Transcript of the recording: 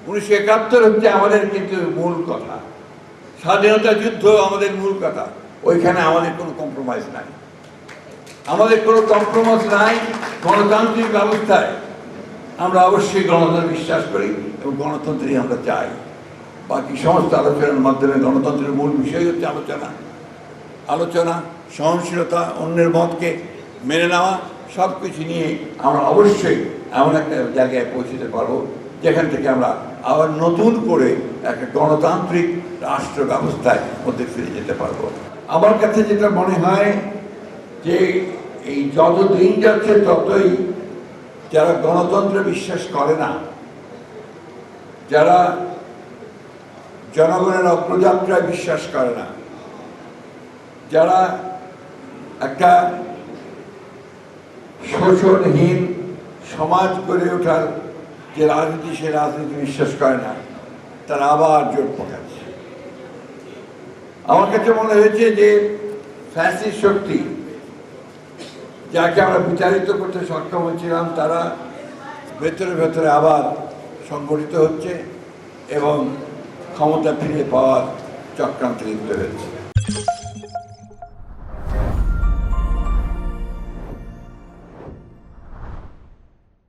1971 হচ্ছে আমাদের কিন্তু মূল কথা, স্বাধীনতা যুদ্ধ আমাদের মূল কথা। ওইখানে আমাদের কোনো কম্প্রোমাইজ নাই, আমাদের কোনো কম্প্রোমাইজ নাই। গণতান্ত্রিক ব্যবস্থায় আমরা অবশ্যই গণতন্ত্রে বিশ্বাস করি এবং গণতন্ত্রই আমরা চাই। বাকি সমস্ত আলোচনার মাধ্যমে গণতন্ত্রের মূল বিষয় হচ্ছে আলোচনা, সহনশীলতা, অন্যের মতকে মেনে নেওয়া, সব কিছু নিয়ে আমরা অবশ্যই এমন একটা জায়গায় পৌঁছতে পারবো যেখান থেকে আমরা আবার নতুন করে একটা গণতান্ত্রিক রাষ্ট্র ব্যবস্থায় মধ্যে ফিরে যেতে পারবো। আমার কাছে যেটা মনে হয় যে এই যত দিন যাচ্ছে ততই যারা গণতন্ত্রে বিশ্বাস করে না, যারা জনগণের অগ্রযাত্রায় বিশ্বাস করে না, যারা একটা শোষণহীন সমাজ গড়ে ওঠার যে রাজনীতি, সে রাজনীতি বিশ্বাস করে না, তারা আবার জোট পাকাচ্ছে। আমার কাছে মনে হয়েছে যে ফ্যাসিস্ট শক্তি যাকে আমরা বিচারিত করতে সক্ষম হচ্ছিলাম, তারা ভেতরে ভেতরে আবার সংগঠিত হচ্ছে এবং ক্ষমতা ফিরে পাওয়ার চক্রান্তে লিপ্ত হচ্ছে।